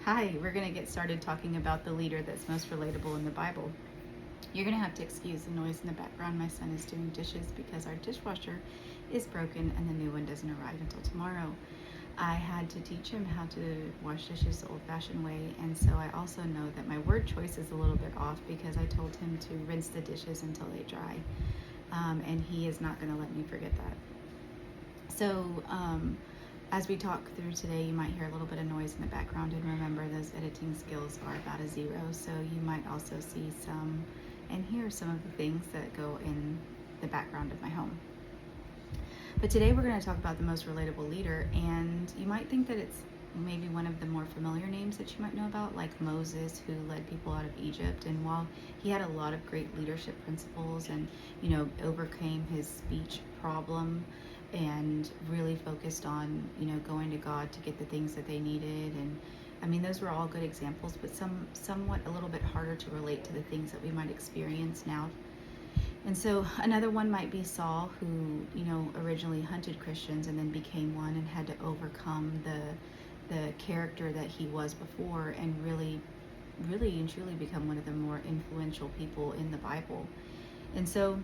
Hi, we're going to get started talking about the leader that's most relatable in the Bible. You're going to have to excuse the noise in the background. My son is doing dishes because our dishwasher is broken and the new one doesn't arrive until tomorrow. I had to teach him how to wash dishes the old-fashioned way, and so I also know that my word choice is a little bit off because I told him to rinse the dishes until they dry, and he is not going to let me forget that. As we talk through today, you might hear a little bit of noise in the background, and remember those editing skills are about a zero, so you might also see some and hear some of the things that go in the background of my home. But today we're going to talk about the most relatable leader, and you might think that it's maybe one of the more familiar names that you might know about, like Moses, who led people out of Egypt. And while he had a lot of great leadership principles and, overcame his speech problem and really focused on, going to God to get the things that they needed. And I mean, those were all good examples, but somewhat a little bit harder to relate to the things that we might experience now. And so another one might be Saul, who, originally hunted Christians and then became one and had to overcome the character that he was before and really and truly become one of the more influential people in the Bible. And so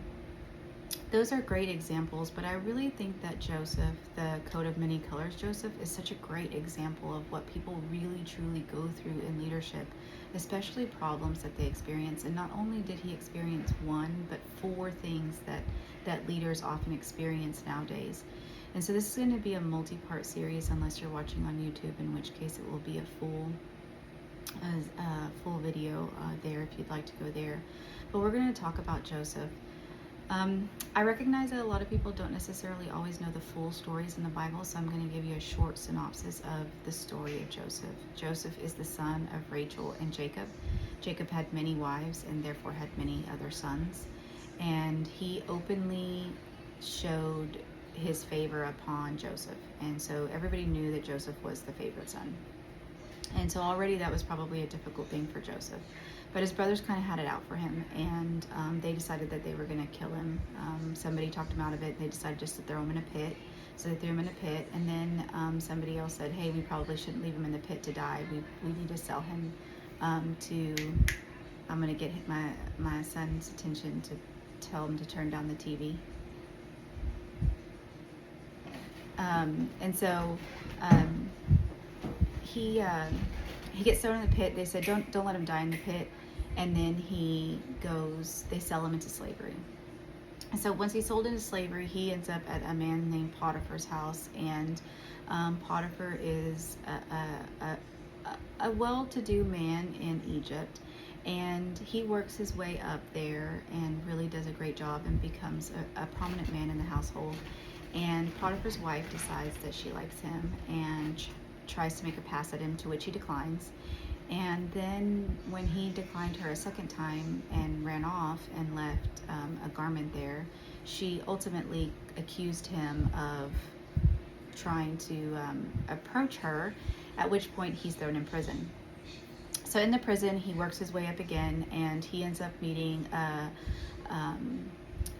those are great examples, but I really think that Joseph, the coat of many colors Joseph, is such a great example of what people really truly go through in leadership, especially problems that they experience. And not only did he experience one, but four things that leaders often experience nowadays. And so this is going to be a multi-part series, unless you're watching on YouTube, in which case it will be a full video there if you'd like to go there. But we're going to talk about Joseph. I recognize that a lot of people don't necessarily always know the full stories in the Bible, so I'm going to give you a short synopsis of the story of Joseph. Joseph is the son of Rachel and Jacob. Jacob had many wives and therefore had many other sons, and he openly showed his favor upon Joseph, and so everybody knew that Joseph was the favorite son. And so already that was probably a difficult thing for Joseph. But his brothers kind of had it out for him, and they decided that they were going to kill him. Somebody talked him out of it, and they decided just to throw him in a pit. So they threw him in a pit, and then somebody else said, hey, we probably shouldn't leave him in the pit to die. We need to sell him I'm going to get my son's attention to tell him to turn down the TV. He gets thrown in the pit. They said, don't let him die in the pit. And then they sell him into slavery. And so once he's sold into slavery, he ends up at a man named Potiphar's house. And Potiphar is a well-to-do man in Egypt. And he works his way up there and really does a great job and becomes a prominent man in the household. And Potiphar's wife decides that she likes him and tries to make a pass at him, to which he declines. And then when he declined her a second time and ran off and left a garment there, she ultimately accused him of trying to approach her, at which point he's thrown in prison. So in the prison, he works his way up again, and he ends up meeting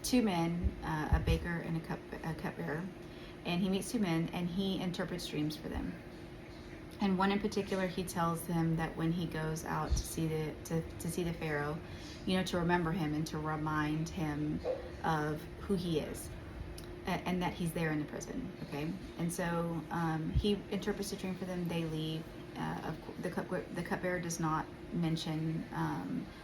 two men, a baker and a cupbearer. And he meets two men, and he interprets dreams for them. And one in particular, he tells them that when he goes out to see the Pharaoh, to remember him and to remind him of who he is, and that he's there in the prison. Okay, and so he interprets the dream for them. They leave. The cupbearer does not mention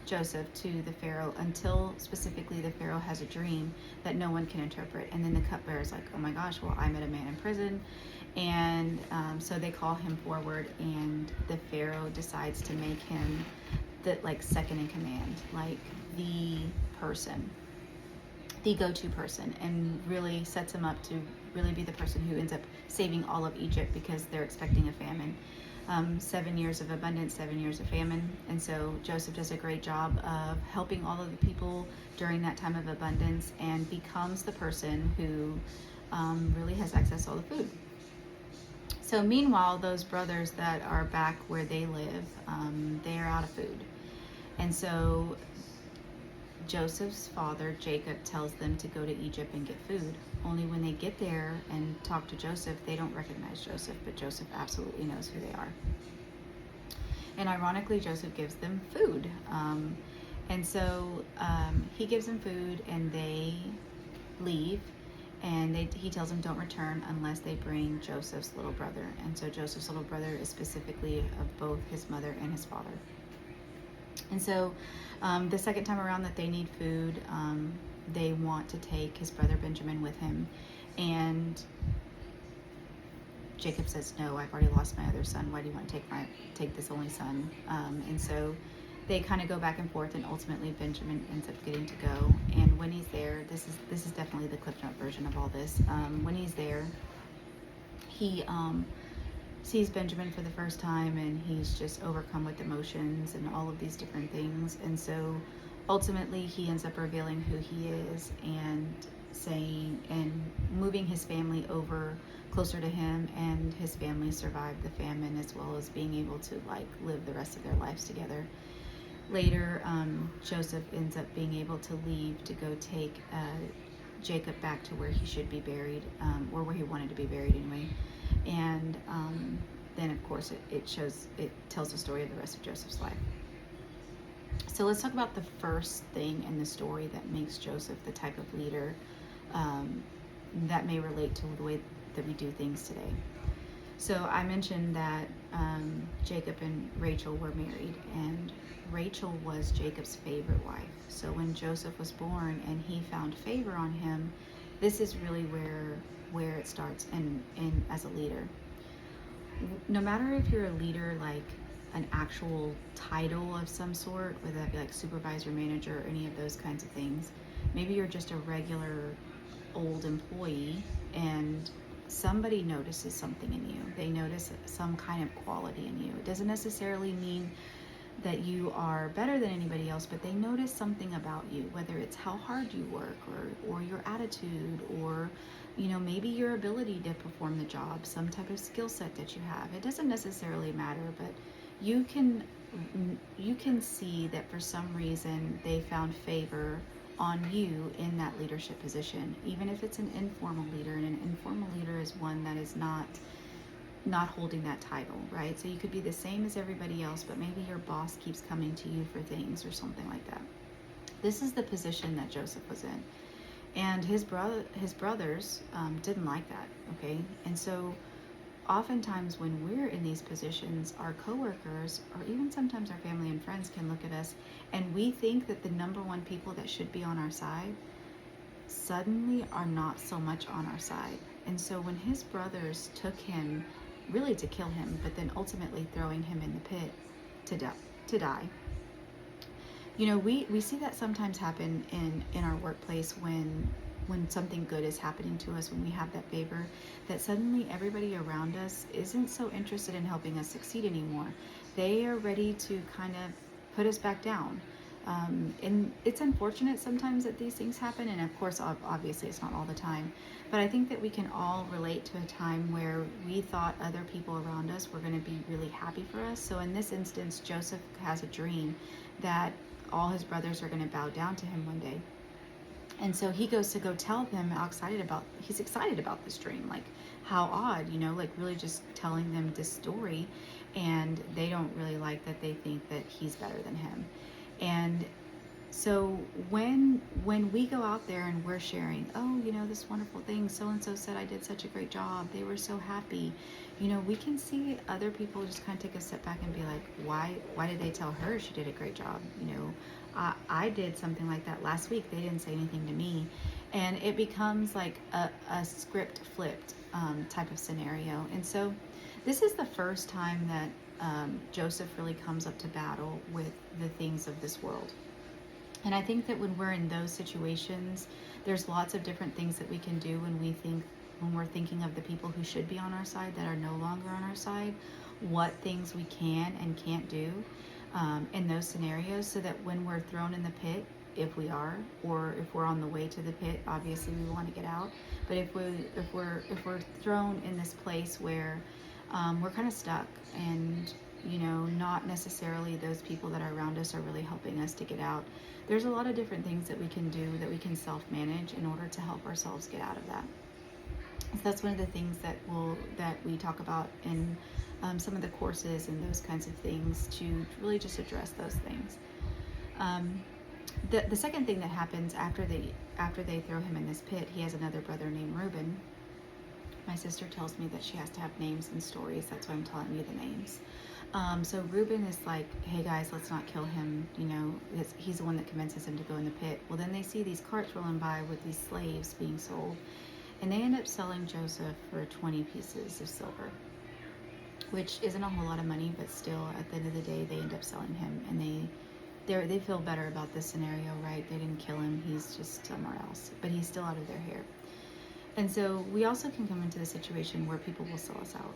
Joseph to the Pharaoh until specifically the Pharaoh has a dream that no one can interpret. And then the cupbearer is like, oh my gosh, well, I met a man in prison. And so they call him forward, and the Pharaoh decides to make him the second in command, like the person, the go-to person, and really sets him up to really be the person who ends up saving all of Egypt because they're expecting a famine. 7 years of abundance, 7 years of famine. And so Joseph does a great job of helping all of the people during that time of abundance and becomes the person who really has access to all the food. So meanwhile, those brothers that are back where they live, they are out of food. And so Joseph's father, Jacob, tells them to go to Egypt and get food. Only when they get there and talk to Joseph, they don't recognize Joseph, but Joseph absolutely knows who they are. And ironically, Joseph gives them food. And so he gives them food, and they leave. And he tells them don't return unless they bring Joseph's little brother. And so Joseph's little brother is specifically of both his mother and his father. And so the second time around that they need food, they want to take his brother Benjamin with him. And Jacob says, no, I've already lost my other son. Why do you want to take this only son? And so they kind of go back and forth, and ultimately Benjamin ends up getting to go. And when he's there, this is definitely the Cliff Note version of all this. When he's there, he sees Benjamin for the first time, and he's just overcome with emotions and all of these different things. And so ultimately he ends up revealing who he is, and saying and moving his family over closer to him, and his family survived the famine, as well as being able to live the rest of their lives together. Later, Joseph ends up being able to leave to go take Jacob back to where he should be buried, or where he wanted to be buried anyway. And then of course it tells the story of the rest of Joseph's life. So let's talk about the first thing in the story that makes Joseph the type of leader that may relate to the way that we do things today. So I mentioned that Jacob and Rachel were married, and Rachel was Jacob's favorite wife. So when Joseph was born and he found favor on him, this is really where it starts in as a leader. No matter if you're a leader, like an actual title of some sort, whether that be like supervisor, manager, or any of those kinds of things. Maybe you're just a regular old employee, and somebody notices something in you. They notice some kind of quality in you. It doesn't necessarily mean that you are better than anybody else, but they notice something about you, whether it's how hard you work, or your attitude, or maybe your ability to perform the job, some type of skill set that you have. It doesn't necessarily matter, but you can see that for some reason they found favor on you in that leadership position, even if it's an informal leader. And an informal leader is one that is not holding that title, right? So you could be the same as everybody else, but maybe your boss keeps coming to you for things or something like that. This is the position that Joseph was in, and his brothers didn't like that. Okay, and so oftentimes when we're in these positions, our coworkers, or even sometimes our family and friends, can look at us, and we think that the number one people that should be on our side suddenly are not so much on our side. And so when his brothers took him, really to kill him, but then ultimately throwing him in the pit to die. We see that sometimes happen in our workplace when something good is happening to us, when we have that favor, that suddenly everybody around us isn't so interested in helping us succeed anymore. They are ready to kind of put us back down. And it's unfortunate sometimes that these things happen, and of course obviously it's not all the time, but I think that we can all relate to a time where we thought other people around us were going to be really happy for us. So in this instance, Joseph has a dream that all his brothers are going to bow down to him one day. And so he goes to go tell them he's excited about this dream, like how odd, like really just telling them this story, and they don't really like that. They think that he's better than him. And so when we go out there and we're sharing, this wonderful thing, so-and-so said I did such a great job, they were so happy, we can see other people just kind of take a step back and be like, why did they tell her she did a great job? I did something like that last week. They didn't say anything to me. And it becomes like a script flipped type of scenario. And so this is the first time that Joseph really comes up to battle with the things of this world. And I think that when we're in those situations, there's lots of different things that we can do when we're thinking of the people who should be on our side that are no longer on our side, what things we can and can't do in those scenarios, so that when we're thrown in the pit, if we are, or if we're on the way to the pit, obviously we want to get out. But if we're thrown in this place where we're kind of stuck, and not necessarily those people that are around us are really helping us to get out, there's a lot of different things that we can do, that we can self-manage in order to help ourselves get out of that. So that's one of the things that we talk about in some of the courses and those kinds of things, to really just address those things. Um, the second thing that happens after they throw him in this pit, he has another brother named Reuben. My sister tells me that she has to have names and stories. That's why I'm telling you the names. So Reuben is like, hey guys, let's not kill him. He's the one that convinces him to go in the pit. Well, then they see these carts rolling by with these slaves being sold, and they end up selling Joseph for 20 pieces of silver, which isn't a whole lot of money, but still, at the end of the day, they end up selling him, and they feel better about this scenario, right? They didn't kill him; he's just somewhere else, but he's still out of their hair. And so we also can come into the situation where people will sell us out.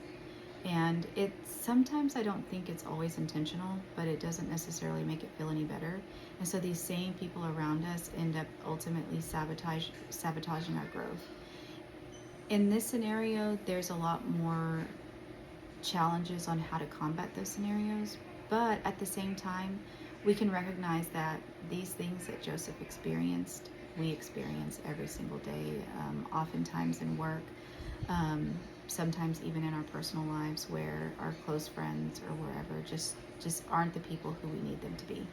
And sometimes I don't think it's always intentional, but it doesn't necessarily make it feel any better. And so these same people around us end up ultimately sabotaging our growth. In this scenario, there's a lot more challenges on how to combat those scenarios, but at the same time, we can recognize that these things that Joseph experienced, we experience every single day, oftentimes in work, sometimes even in our personal lives, where our close friends or wherever just aren't the people who we need them to be.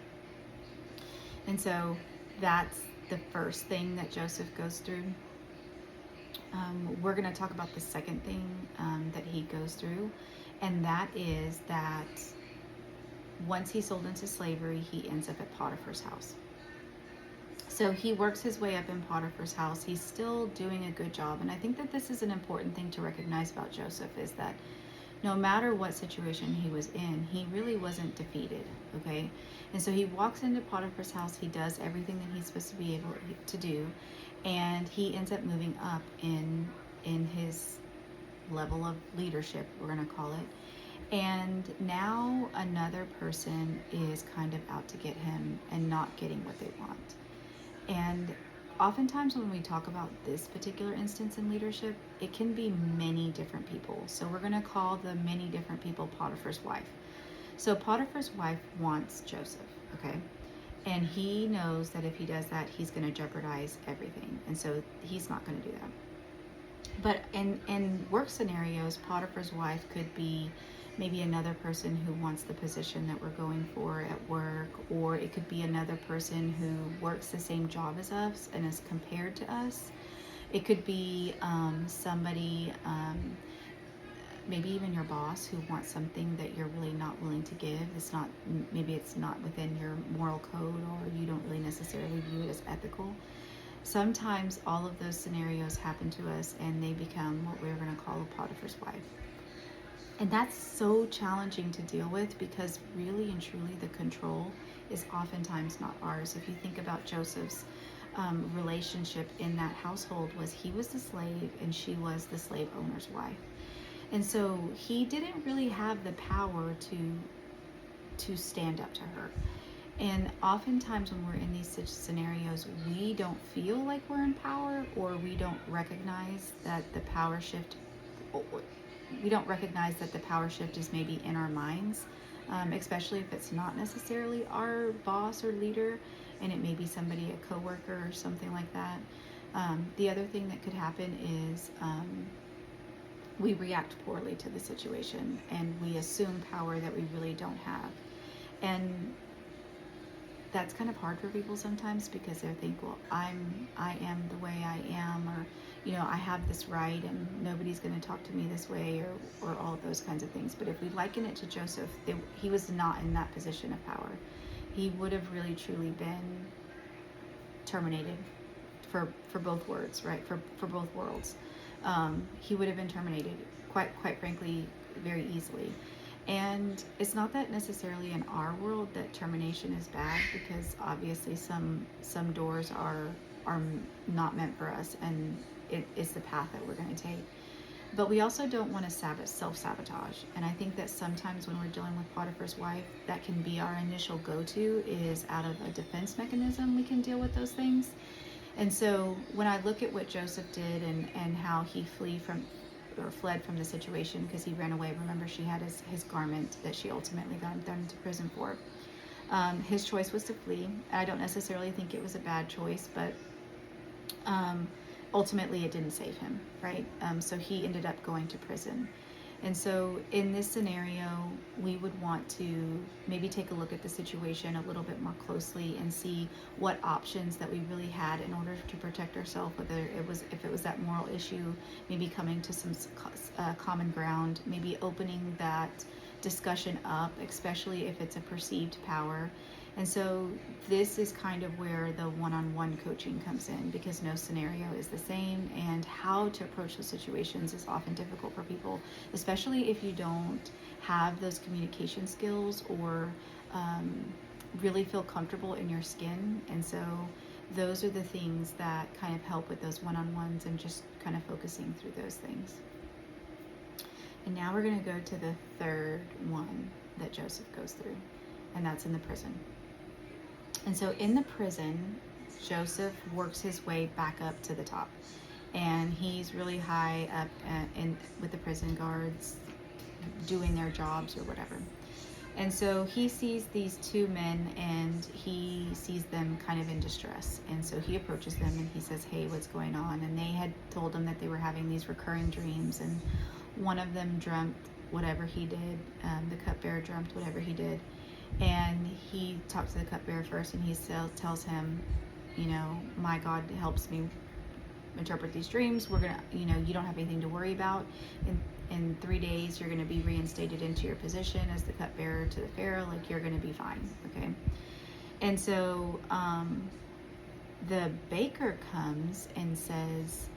And so that's the first thing that Joseph goes through. We're going to talk about the second thing that he goes through, and that is that once he's sold into slavery, he ends up at Potiphar's house. So he works his way up in Potiphar's house. He's still doing a good job. And I think that this is an important thing to recognize about Joseph, is that no matter what situation he was in, he really wasn't defeated, okay? And so he walks into Potiphar's house. He does everything that he's supposed to be able to do. And he ends up moving up in his level of leadership, we're going to call it. And now another person is kind of out to get him and not getting what they want. And oftentimes when we talk about this particular instance in leadership, it can be many different people. So we're going to call the many different people Potiphar's wife. So Potiphar's wife wants Joseph, okay? And he knows that if he does that, he's going to jeopardize everything. And so he's not going to do that. But in work scenarios, Potiphar's wife could be maybe another person who wants the position that we're going for at work, or it could be another person who works the same job as us and is compared to us. It could be somebody, maybe even your boss, who wants something that you're really not willing to give. Maybe it's not within your moral code, or you don't really necessarily view it as ethical. Sometimes all of those scenarios happen to us, and they become what we're going to call a Potiphar's wife. And that's so challenging to deal with, because really and truly the control is oftentimes not ours. If you think about Joseph's relationship in that household, was he was the slave and she was the slave owner's wife. And so he didn't really have the power to stand up to her. And oftentimes when we're in these scenarios, we don't feel like we're in power, or we don't recognize that the power shift is maybe in our minds, especially if it's not necessarily our boss or leader, and it may be somebody, a coworker or something like that. The other thing that could happen is we react poorly to the situation, and we assume power that we really don't have. And that's kind of hard for people sometimes, because they think, well, I am the way I am, or I have this right and nobody's going to talk to me this way, or all of those kinds of things. But if we liken it to Joseph, he was not in that position of power. He would have really truly been terminated for both words, right? For both worlds. He would have been terminated quite frankly very easily. And it's not that necessarily in our world that termination is bad, because obviously some doors are not meant for us, and it is the path that we're going to take. But we also don't want to self-sabotage. And I think that sometimes when we're dealing with Potiphar's wife, that can be our initial go-to, is out of a defense mechanism we can deal with those things. And so when I look at what Joseph did and how he fled from the situation, because he ran away. Remember, she had his garment that she ultimately got him thrown into prison for. His choice was to flee. I don't necessarily think it was a bad choice, but ultimately it didn't save him, right? So he ended up going to prison. And so in this scenario, we would want to maybe take a look at the situation a little bit more closely and see what options that we really had in order to protect ourselves, whether if it was that moral issue, maybe coming to some common ground, maybe opening that discussion up, especially if it's a perceived power. And so this is kind of where the one-on-one coaching comes in, because no scenario is the same, and how to approach those situations is often difficult for people, especially if you don't have those communication skills or really feel comfortable in your skin. And so those are the things that kind of help with those one-on-ones and just kind of focusing through those things. And now we're going to go to the third one that Joseph goes through, and that's in the prison. And so in the prison, Joseph works his way back up to the top, and he's really high up with the prison guards doing their jobs or whatever. And so he sees these two men, and he sees them kind of in distress. And so he approaches them and he says, "Hey, what's going on?" And they had told him that they were having these recurring dreams, and one of them dreamt whatever he did. The cupbearer dreamt whatever he did. And he talks to the cupbearer first, and he tells him, "My God helps me interpret these dreams. We're gonna, you don't have anything to worry about. In 3 days, you're gonna be reinstated into your position as the cupbearer to the Pharaoh. Like, you're gonna be fine, okay?" And so the baker comes and says,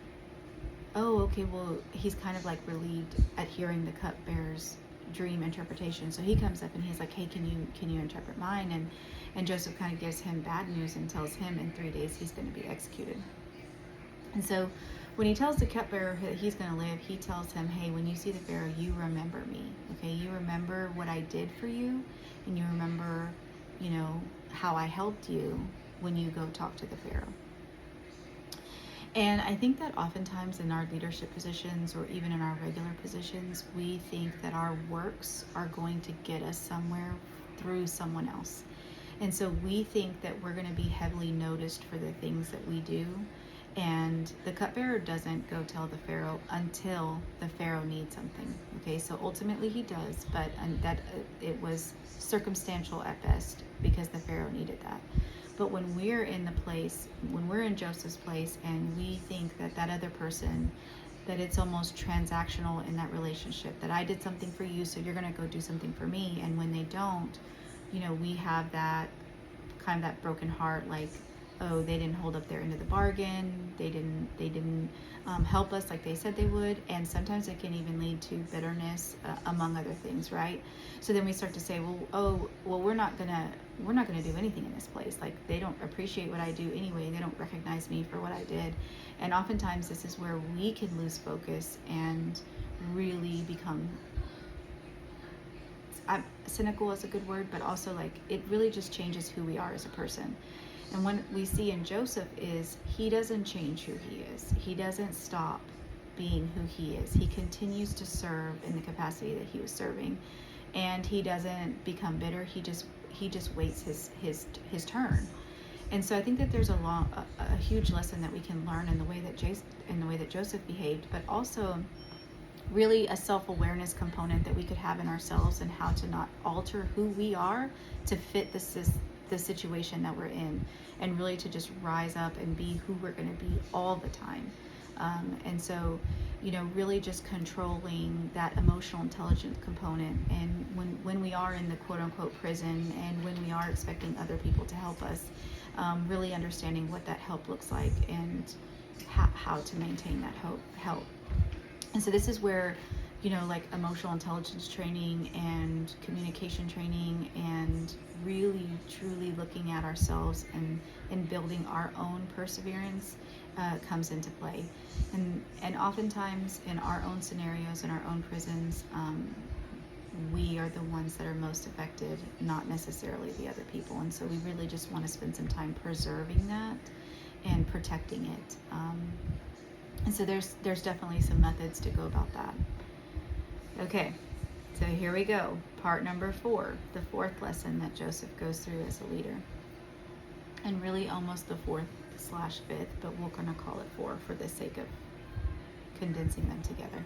"Oh, okay, well," he's kind of like relieved at hearing the cupbearer's dream interpretation. So he comes up and he's like, "Hey, can you interpret mine?" And Joseph kind of gives him bad news and tells him in 3 days he's going to be executed. And so when he tells the cupbearer that he's going to live, he tells him, "Hey, when you see the Pharaoh, you remember me, okay? You remember what I did for you, and you remember, how I helped you when you go talk to the Pharaoh." And I think that oftentimes in our leadership positions, or even in our regular positions, we think that our works are going to get us somewhere through someone else. And so we think that we're going to be heavily noticed for the things that we do. And the cupbearer doesn't go tell the Pharaoh until the Pharaoh needs something. Okay, so ultimately he does, but it was circumstantial at best, because the Pharaoh needed that. But when we're in Joseph's place, and we think that other person, that it's almost transactional in that relationship, that I did something for you, so you're going to go do something for me. And when they don't, we have that kind of that broken heart, like, oh, they didn't hold up their end of the bargain. They didn't help us like they said they would. And sometimes it can even lead to bitterness, among other things, right? So then we start to say, well, we're not gonna do anything in this place. Like, they don't appreciate what I do anyway. They don't recognize me for what I did. And oftentimes this is where we can lose focus and really become, cynical is a good word, but also like it really just changes who we are as a person. And what we see in Joseph is he doesn't change who he is. He doesn't stop being who he is. He continues to serve in the capacity that he was serving, and he doesn't become bitter. He just waits his turn. And so I think that there's a huge lesson that we can learn in the way that Joseph behaved, but also really a self-awareness component that we could have in ourselves, and how to not alter who we are to fit the situation that we're in, and really to just rise up and be who we're going to be all the time. And so, really just controlling that emotional intelligence component. And when we are in the quote unquote prison, and when we are expecting other people to help us, really understanding what that help looks like, and how to maintain that help. And so this is where, like emotional intelligence training and communication training, and really truly looking at ourselves and building our own perseverance comes into play. And oftentimes in our own scenarios, in our own prisons, we are the ones that are most affected, not necessarily the other people. And so we really just want to spend some time preserving that and protecting it. And so there's definitely some methods to go about that. Okay, so here we go. Part number 4, the fourth lesson that Joseph goes through as a leader. And really almost the 4th/5th, but we're going to call it 4 for the sake of condensing them together.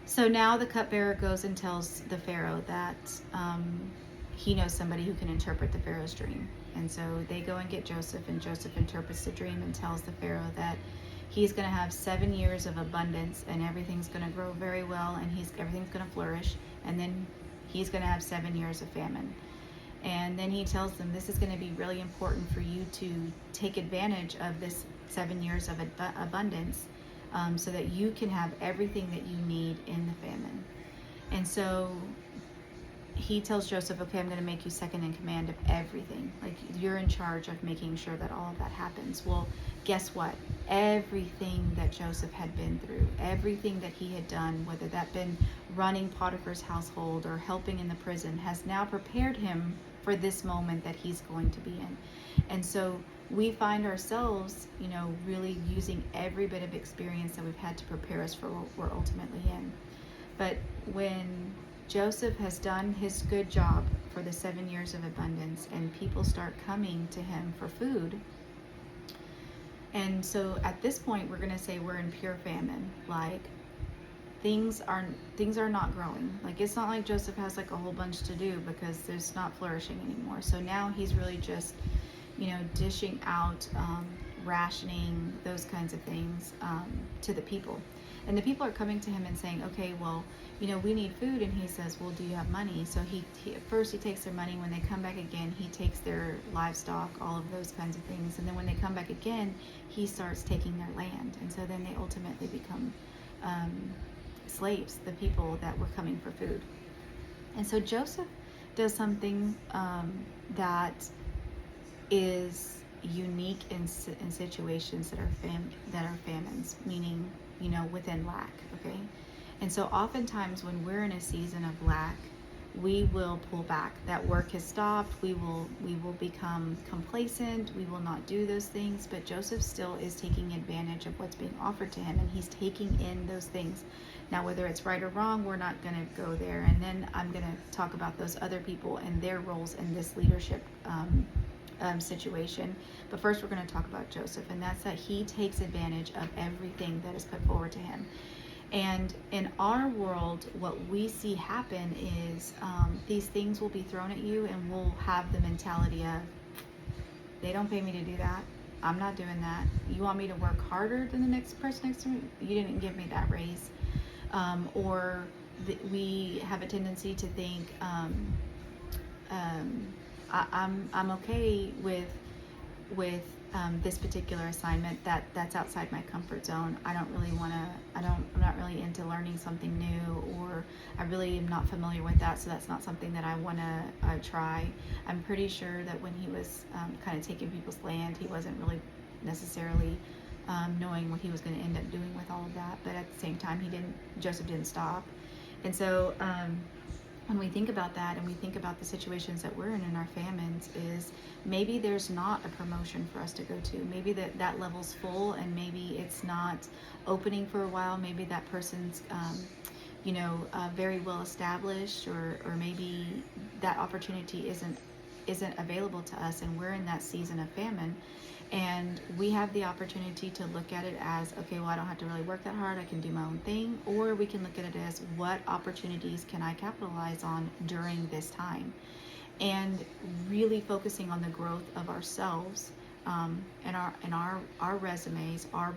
So now the cupbearer goes and tells the Pharaoh that he knows somebody who can interpret the Pharaoh's dream. And so they go and get Joseph, and Joseph interprets the dream and tells the Pharaoh that he's going to have 7 years of abundance, and everything's going to grow very well, and everything's going to flourish, and then he's going to have 7 years of famine. And then he tells them this is going to be really important for you to take advantage of this 7 years of abundance, so that you can have everything that you need in the famine. And so he tells Joseph, okay, I'm going to make you second in command of everything. Like, you're in charge of making sure that all of that happens. Well, guess what? Everything that Joseph had been through, everything that he had done, whether that been running Potiphar's household or helping in the prison, has now prepared him for this moment that he's going to be in. And so we find ourselves, really using every bit of experience that we've had to prepare us for what we're ultimately in. But when Joseph has done his good job for the 7 years of abundance, and people start coming to him for food. And so at this point, we're going to say we're in pure famine. Like, things are not growing. Like, it's not like Joseph has like a whole bunch to do, because there's not flourishing anymore. So now he's really just, dishing out, rationing, those kinds of things to the people. And the people are coming to him and saying, okay, well, we need food. And he says, well, do you have money? So he first he takes their money. When they come back again, he takes their livestock, all of those kinds of things. And then when they come back again, he starts taking their land. And so then they ultimately become slaves, the people that were coming for food. And so Joseph does something that is unique in situations that are famines, meaning within lack. Okay. And so oftentimes when we're in a season of lack, we will pull back. That work has stopped. We will become complacent. We will not do those things. But Joseph still is taking advantage of what's being offered to him, and he's taking in those things. Now, whether it's right or wrong, we're not going to go there. And then I'm going to talk about those other people and their roles in this leadership situation. But first, we're going to talk about Joseph, and that's that he takes advantage of everything that is put forward to him. And in our world, what we see happen is these things will be thrown at you, and we'll have the mentality of, they don't pay me to do that. I'm not doing that. You want me to work harder than the next person next to me? You didn't give me that raise. We have a tendency to think, I'm okay with this particular assignment that's outside my comfort zone. I'm not really into learning something new, or I really am not familiar with that, so that's not something that I want to try. I'm pretty sure that when he was kind of taking people's land, he wasn't really necessarily knowing what he was going to end up doing with all of that, but at the same time, Joseph didn't stop. And so when we think about that, and we think about the situations that we're in our famines, is maybe there's not a promotion for us to go to. Maybe that level's full, and maybe it's not opening for a while. Maybe that person's very well established, or maybe that opportunity isn't available to us, and we're in that season of famine. And we have the opportunity to look at it as, okay, well, I don't have to really work that hard. I can do my own thing. Or we can look at it as, what opportunities can I capitalize on during this time? And really focusing on the growth of ourselves, and our resumes, our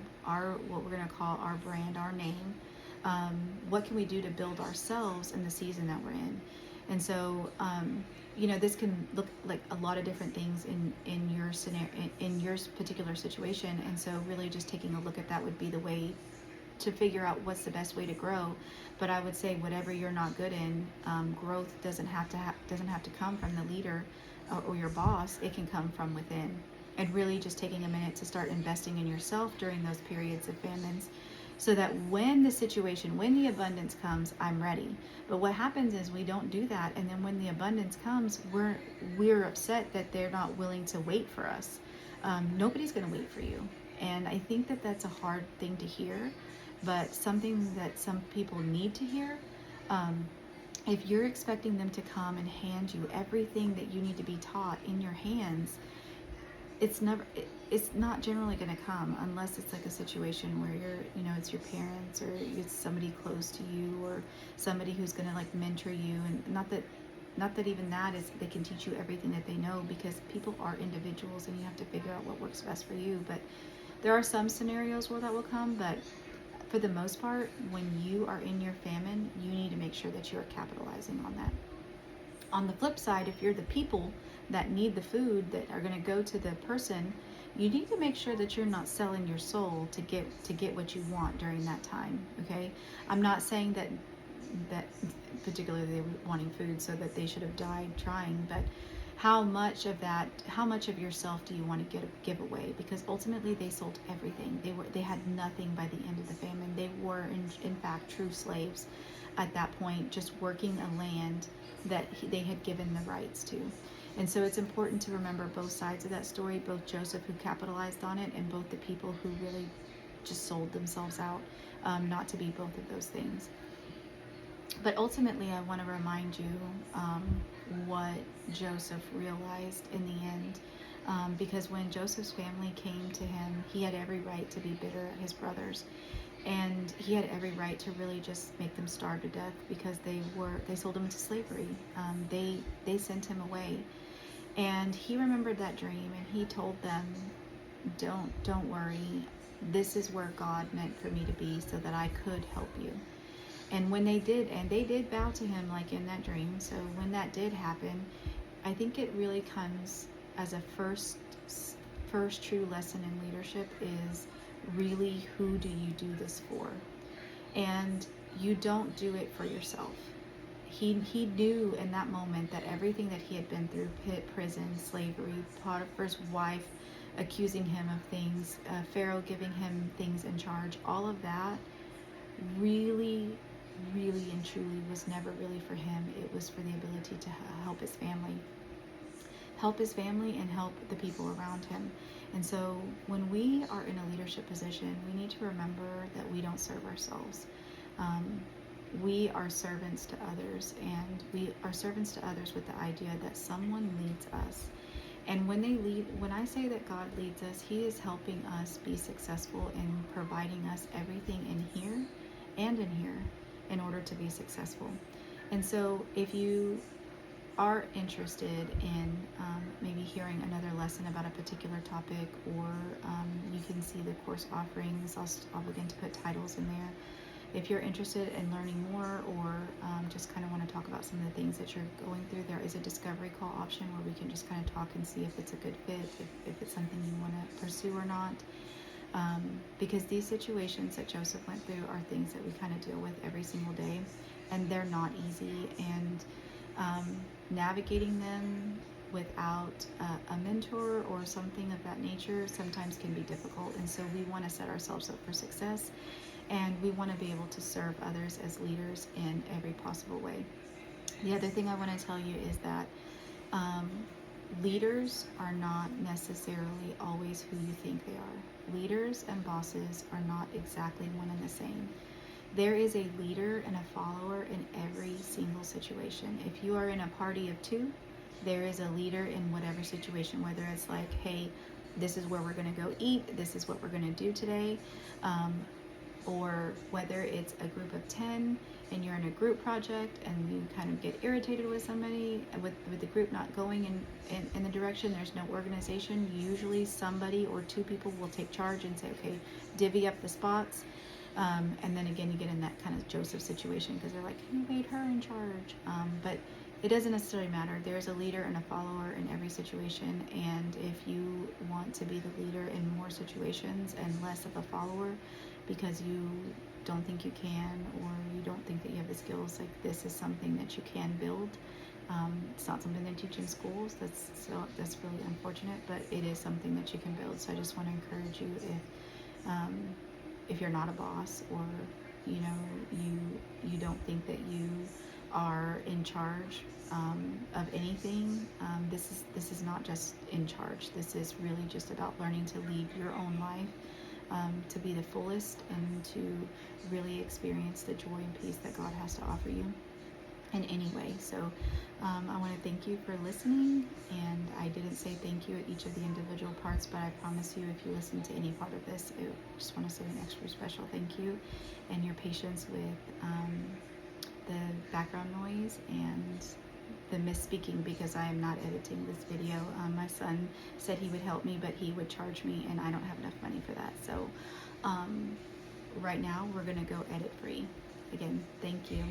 what we're going to call our brand, our name. What can we do to build ourselves in the season that we're in? And so, this can look like a lot of different things in your scenario, in your particular situation. And so really just taking a look at that would be the way to figure out what's the best way to grow. But I would say whatever you're not good in, growth doesn't have to come from the leader or your boss. It can come from within. And really just taking a minute to start investing in yourself during those periods of famines, so that when the abundance comes, I'm ready. But what happens is we don't do that, and then when the abundance comes, we're upset that they're not willing to wait for us. Nobody's going to wait for you, and I think that that's a hard thing to hear, but something that some people need to hear. If you're expecting them to come and hand you everything that you need to be taught in your hands, it's not generally going to come unless it's like a situation where it's your parents, or it's somebody close to you, or somebody who's going to like mentor you. And not that even that is, they can teach you everything that they know, because people are individuals and you have to figure out what works best for you. But there are some scenarios where that will come, but for the most part, when you are in your famine, you need to make sure that you are capitalizing on that. On the flip side, if you're the people that need the food that are going to go to the person, you need to make sure that you're not selling your soul to get what you want during that time. Okay, I'm not saying that particularly they were wanting food so that they should have died trying, but how much of yourself do you want to give away? Because ultimately they sold everything. They had nothing by the end of the famine. They were in fact true slaves at that point, just working a land that they had given the rights to. And so it's important to remember both sides of that story, both Joseph, who capitalized on it, and both the people who really just sold themselves out, not to be both of those things. But ultimately, I want to remind you what Joseph realized in the end. Because when Joseph's family came to him, he had every right to be bitter at his brothers. And he had every right to really just make them starve to death, because they sold him into slavery. They sent him away. And he remembered that dream, and he told them, don't worry. This is where God meant for me to be, so that I could help you. And when they did bow to him, like in that dream. So when that did happen, I think it really comes as a first true lesson in leadership, is really, who do you do this for? And you don't do it for yourself. He knew in that moment that everything that he had been through, prison, slavery, Potiphar's wife accusing him of things, Pharaoh giving him things in charge, all of that really and truly was never really for him. It was for the ability to help his family and help the people around him. And so when we are in a leadership position, we need to remember that we don't serve ourselves. We are servants to others, and we are servants to others with the idea that someone leads us. And when I say that God leads us, he is helping us be successful in providing us everything in here and in here in order to be successful. And so if you are interested in maybe hearing another lesson about a particular topic, or you can see the course offerings, I'll begin to put titles in there. If you're interested in learning more, or just kind of want to talk about some of the things that you're going through, there is a discovery call option where we can just kind of talk and see if it's a good fit, if it's something you want to pursue or not. Because these situations that Joseph went through are things that we kind of deal with every single day, and they're not easy. And navigating them without a mentor or something of that nature sometimes can be difficult. And so we want to set ourselves up for success, and we want to be able to serve others as leaders in every possible way. The other thing I want to tell you is that leaders are not necessarily always who you think they are. Leaders and bosses are not exactly one and the same. There is a leader and a follower in every single situation. If you are in a party of two, there is a leader in whatever situation, whether it's like, hey, this is where we're going to go eat, this is what we're going to do today, or whether it's a group of 10 and you're in a group project and you kind of get irritated with somebody, with the group not going in the direction, there's no organization. Usually somebody or two people will take charge and say, okay, divvy up the spots. And then again, you get in that kind of Joseph situation, because they're like, you made her in charge. But it doesn't necessarily matter. There's a leader and a follower in every situation. And if you want to be the leader in more situations and less of a follower because you don't think you can, or you don't think that you have the skills, like, this is something that you can build. It's not something they teach in schools. That's really unfortunate, but it is something that you can build. So I just want to encourage you, if you're not a boss, or you don't think that you are in charge of anything, this is not just in charge. This is really just about learning to lead your own life to be the fullest, and to really experience the joy and peace that God has to offer you. in any way. So I want to thank you for listening, and I didn't say thank you at each of the individual parts, but I promise you, if you listen to any part of this, I just want to say an extra special thank you, and your patience with the background noise and the misspeaking, because I am not editing this video. My son said he would help me, but he would charge me, and I don't have enough money for that. So right now we're gonna go edit free. Again, thank you.